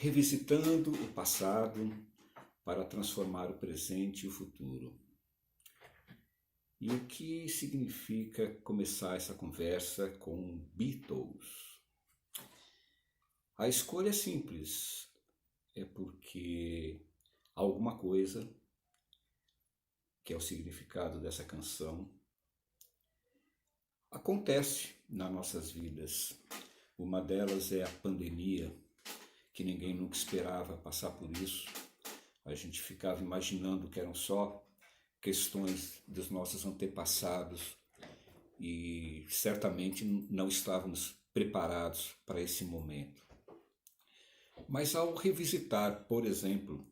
Revisitando o passado para transformar o presente e o futuro. E o que significa começar essa conversa com Beatles? A escolha é simples, é porque alguma coisa, que é o significado dessa canção, acontece nas nossas vidas. Uma delas é a pandemia, que ninguém nunca esperava passar por isso. A gente ficava imaginando que eram só questões dos nossos antepassados e certamente não estávamos preparados para esse momento. Mas ao revisitar, por exemplo,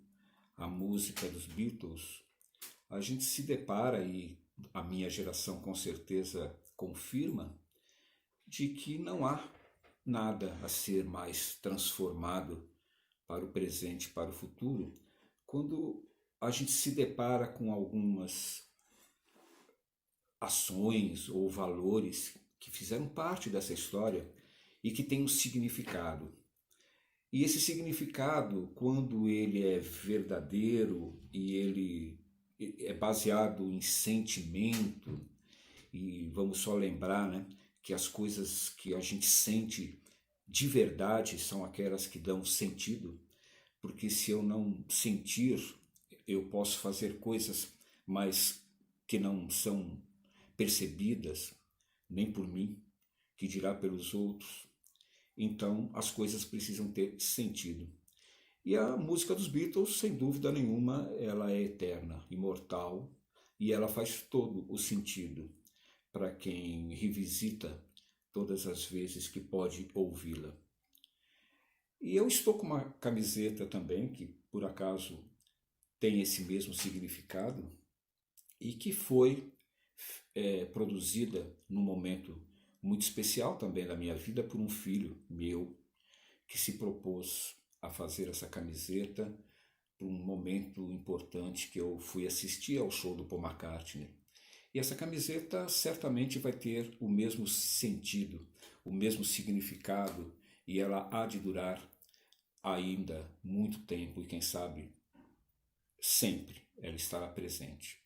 a música dos Beatles, a gente se depara, e a minha geração com certeza confirma, de que não há nada a ser mais transformado para o presente, para o futuro, quando a gente se depara com algumas ações ou valores que fizeram parte dessa história e que têm um significado. E esse significado, quando ele é verdadeiro e ele é baseado em sentimento, e vamos só lembrar, né, que as coisas que a gente sente de verdade são aquelas que dão sentido, porque se eu não sentir, eu posso fazer coisas, mas que não são percebidas nem por mim, que dirá pelos outros. Então as coisas precisam ter sentido. E a música dos Beatles, sem dúvida nenhuma, ela é eterna, imortal, e ela faz todo o sentido para quem revisita todas as vezes que pode ouvi-la. E eu estou com uma camiseta também, que por acaso tem esse mesmo significado, e que foi produzida num momento muito especial também da minha vida por um filho meu, que se propôs a fazer essa camiseta por um momento importante que eu fui assistir ao show do Paul McCartney. E essa camiseta certamente vai ter o mesmo sentido, o mesmo significado, e ela há de durar ainda muito tempo, e quem sabe sempre ela estará presente.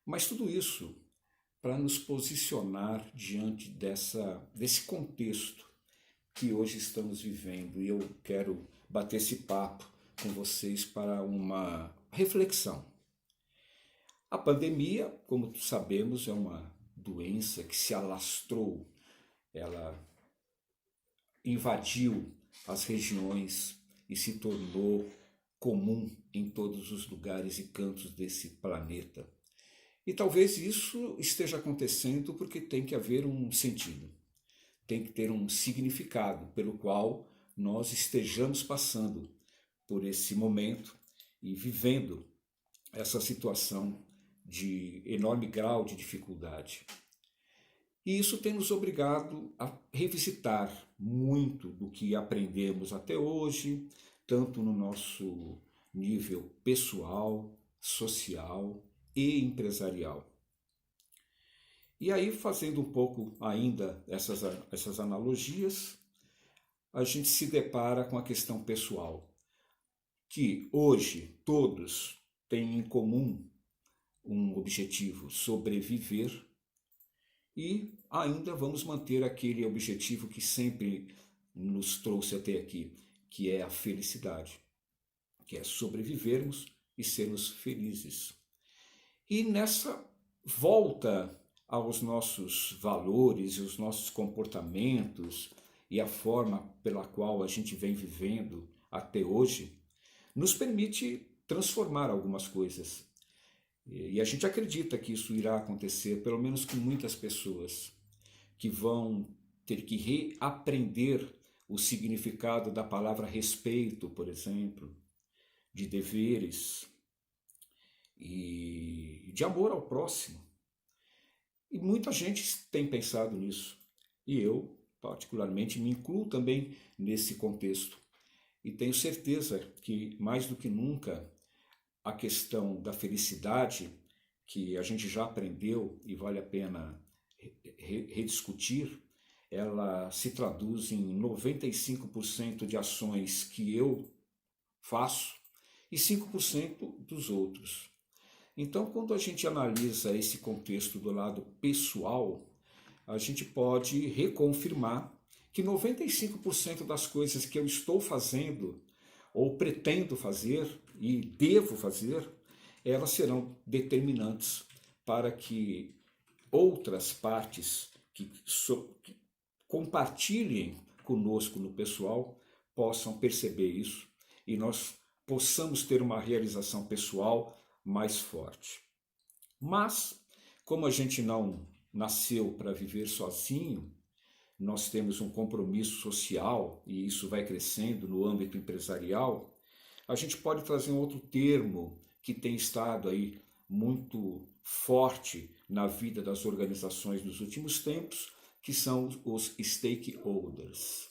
Mas tudo isso para nos posicionar diante desse contexto que hoje estamos vivendo. E eu quero bater esse papo com vocês para uma reflexão. A pandemia, como sabemos, é uma doença que se alastrou, ela invadiu as regiões e se tornou comum em todos os lugares e cantos desse planeta. E talvez isso esteja acontecendo porque tem que haver um sentido, tem que ter um significado pelo qual nós estejamos passando por esse momento e vivendo essa situação de enorme grau de dificuldade. E isso tem nos obrigado a revisitar muito do que aprendemos até hoje, tanto no nosso nível pessoal, social e empresarial. E aí, fazendo um pouco ainda essas analogias, a gente se depara com a questão pessoal, que hoje todos têm em comum um objetivo: sobreviver, e ainda vamos manter aquele objetivo que sempre nos trouxe até aqui, que é a felicidade, que é sobrevivermos e sermos felizes. E nessa volta aos nossos valores e os nossos comportamentos e a forma pela qual a gente vem vivendo até hoje, nos permite transformar algumas coisas. E a gente acredita que isso irá acontecer, pelo menos com muitas pessoas, que vão ter que reaprender o significado da palavra respeito, por exemplo, de deveres e de amor ao próximo. E muita gente tem pensado nisso. E eu, particularmente, me incluo também nesse contexto. E tenho certeza que, mais do que nunca, a questão da felicidade, que a gente já aprendeu e vale a pena rediscutir, ela se traduz em 95% de ações que eu faço e 5% dos outros. Então, quando a gente analisa esse contexto do lado pessoal, a gente pode reconfirmar que 95% das coisas que eu estou fazendo ou pretendo fazer e devo fazer, elas serão determinantes para que outras partes que compartilhem conosco no pessoal possam perceber isso e nós possamos ter uma realização pessoal mais forte. Mas, como a gente não nasceu para viver sozinho, nós temos um compromisso social e isso vai crescendo no âmbito empresarial, a gente pode trazer um outro termo que tem estado aí muito forte na vida das organizações nos últimos tempos, que são os stakeholders.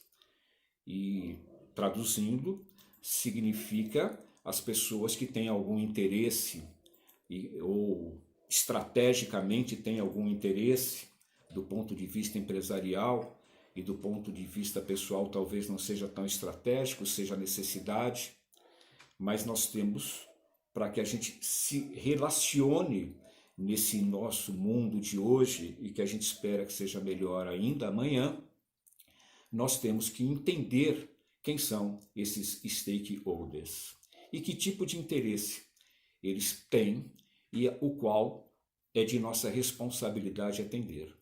E, traduzindo, significa as pessoas que têm algum interesse ou estrategicamente têm algum interesse do ponto de vista empresarial e do ponto de vista pessoal talvez não seja tão estratégico, seja necessidade, mas nós temos, para que a gente se relacione nesse nosso mundo de hoje e que a gente espera que seja melhor ainda amanhã, nós temos que entender quem são esses stakeholders e que tipo de interesse eles têm e o qual é de nossa responsabilidade atender.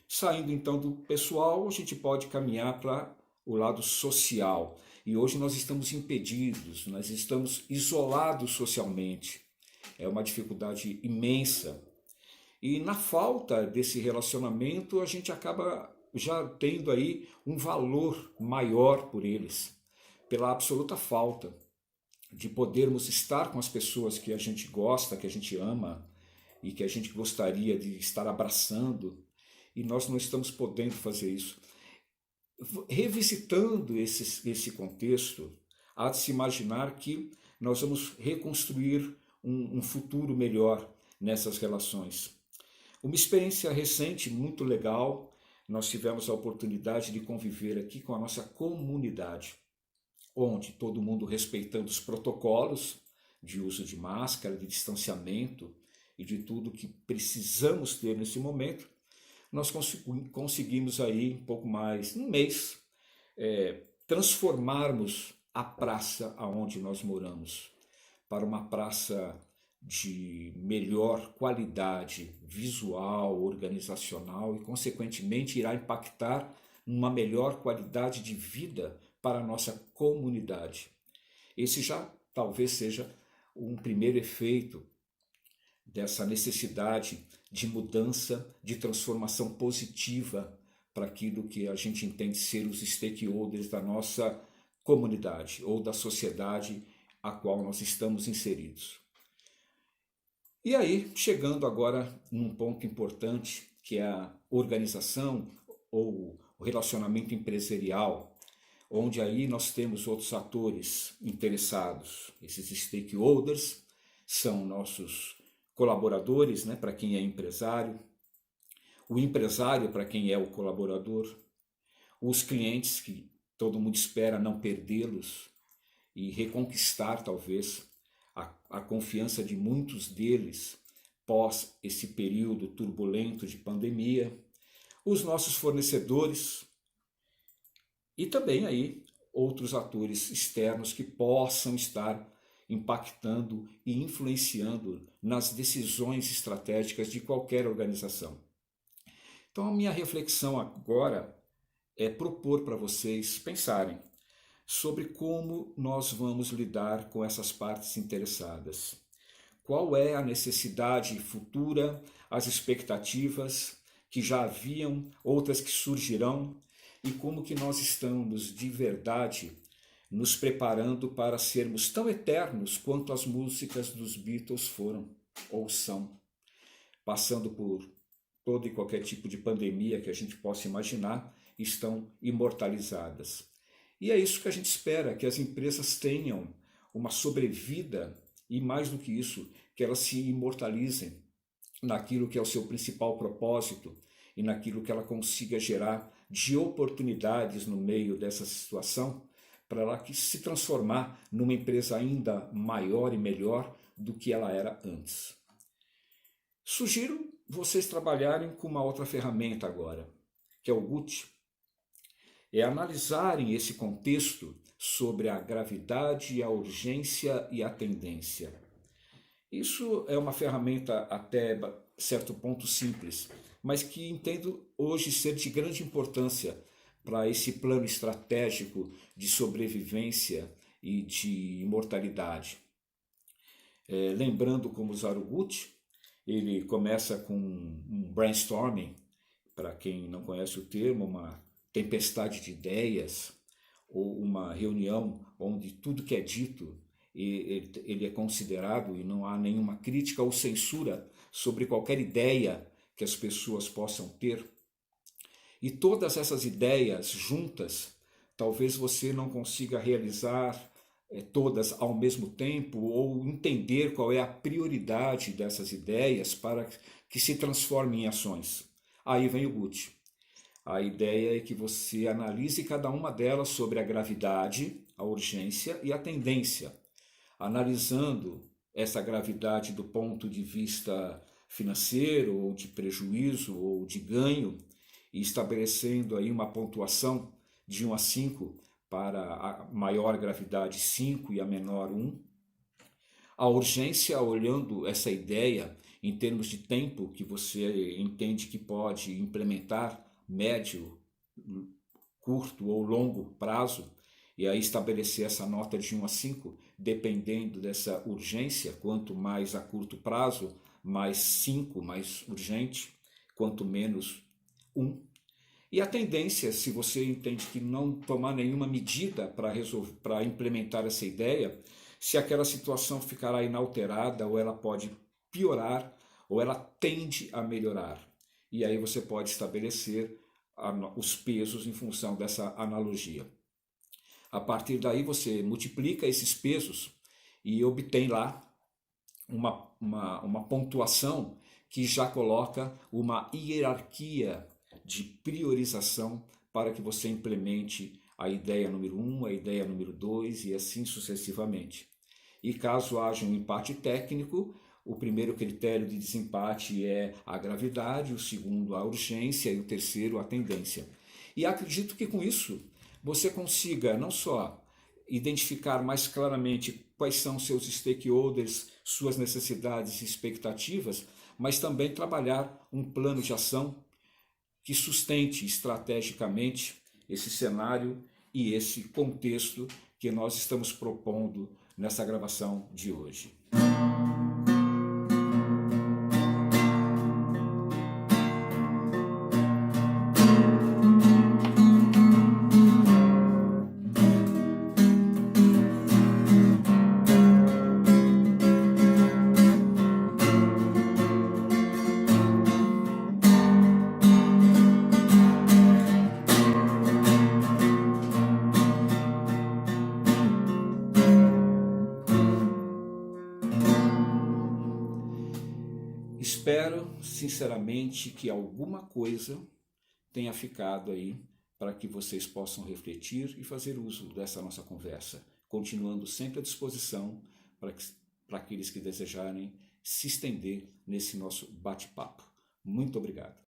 Saindo então do pessoal, a gente pode caminhar para o lado social. E hoje nós estamos impedidos, nós estamos isolados socialmente. É uma dificuldade imensa. E na falta desse relacionamento, a gente acaba já tendo aí um valor maior por eles, pela absoluta falta de podermos estar com as pessoas que a gente gosta, que a gente ama e que a gente gostaria de estar abraçando, e nós não estamos podendo fazer isso. Revisitando esse contexto, há de se imaginar que nós vamos reconstruir um futuro melhor nessas relações. Uma experiência recente, muito legal, nós tivemos a oportunidade de conviver aqui com a nossa comunidade, onde todo mundo respeitando os protocolos de uso de máscara, de distanciamento e de tudo que precisamos ter nesse momento, nós conseguimos aí um pouco mais, um mês, transformarmos a praça aonde nós moramos para uma praça de melhor qualidade visual, organizacional e, consequentemente, irá impactar numa melhor qualidade de vida para a nossa comunidade. Esse já talvez seja um primeiro efeito dessa necessidade de mudança, de transformação positiva para aquilo que a gente entende ser os stakeholders da nossa comunidade ou da sociedade a qual nós estamos inseridos. E aí, chegando agora num ponto importante, que é a organização ou o relacionamento empresarial, onde aí nós temos outros atores interessados. Esses stakeholders são nossos colaboradores, né, para quem é empresário, o empresário para quem é o colaborador, os clientes, que todo mundo espera não perdê-los e reconquistar talvez a confiança de muitos deles pós esse período turbulento de pandemia, os nossos fornecedores e também aí outros atores externos que possam estar impactando e influenciando nas decisões estratégicas de qualquer organização. Então, a minha reflexão agora é propor para vocês pensarem sobre como nós vamos lidar com essas partes interessadas. Qual é a necessidade futura, as expectativas que já haviam, outras que surgirão, e como que nós estamos de verdade nos preparando para sermos tão eternos quanto as músicas dos Beatles foram ou são, passando por todo e qualquer tipo de pandemia que a gente possa imaginar, estão imortalizadas. E é isso que a gente espera, que as empresas tenham uma sobrevida e, mais do que isso, que elas se imortalizem naquilo que é o seu principal propósito e naquilo que ela consiga gerar de oportunidades no meio dessa situação, para ela que se transformar numa empresa ainda maior e melhor do que ela era antes. Sugiro vocês trabalharem com uma outra ferramenta agora, que é o GUT. É analisarem esse contexto sobre a gravidade, a urgência e a tendência. Isso é uma ferramenta até certo ponto simples, mas que entendo hoje ser de grande importância para esse plano estratégico de sobrevivência e de imortalidade. Lembrando como usar o GUT, ele começa com um brainstorming, para quem não conhece o termo, uma tempestade de ideias, ou uma reunião onde tudo que é dito ele é considerado e não há nenhuma crítica ou censura sobre qualquer ideia que as pessoas possam ter. E todas essas ideias juntas, talvez você não consiga realizar todas ao mesmo tempo ou entender qual é a prioridade dessas ideias para que se transformem em ações. Aí vem o GUT. A ideia é que você analise cada uma delas sobre a gravidade, a urgência e a tendência, analisando essa gravidade do ponto de vista financeiro, ou de prejuízo, ou de ganho, e estabelecendo aí uma pontuação de 1 a 5, para a maior gravidade 5 e a menor 1. A urgência, olhando essa ideia em termos de tempo que você entende que pode implementar, médio, curto ou longo prazo, e aí estabelecer essa nota de 1 a 5, dependendo dessa urgência. Quanto mais a curto prazo, mais 5, mais urgente, quanto menos 1. E a tendência, se você entende que não tomar nenhuma medida para implementar essa ideia, se aquela situação ficará inalterada, ou ela pode piorar, ou ela tende a melhorar. E aí você pode estabelecer os pesos em função dessa analogia. A partir daí você multiplica esses pesos e obtém lá uma pontuação que já coloca uma hierarquia de priorização para que você implemente a ideia número 1, a ideia número 2 e assim sucessivamente. E caso haja um empate técnico, o primeiro critério de desempate é a gravidade, o segundo a urgência e o terceiro a tendência. E acredito que com isso você consiga não só identificar mais claramente quais são seus stakeholders, suas necessidades e expectativas, mas também trabalhar um plano de ação que sustente estrategicamente esse cenário e esse contexto que nós estamos propondo nessa gravação de hoje. Espero, sinceramente, que alguma coisa tenha ficado aí para que vocês possam refletir e fazer uso dessa nossa conversa, continuando sempre à disposição para aqueles que desejarem se estender nesse nosso bate-papo. Muito obrigado.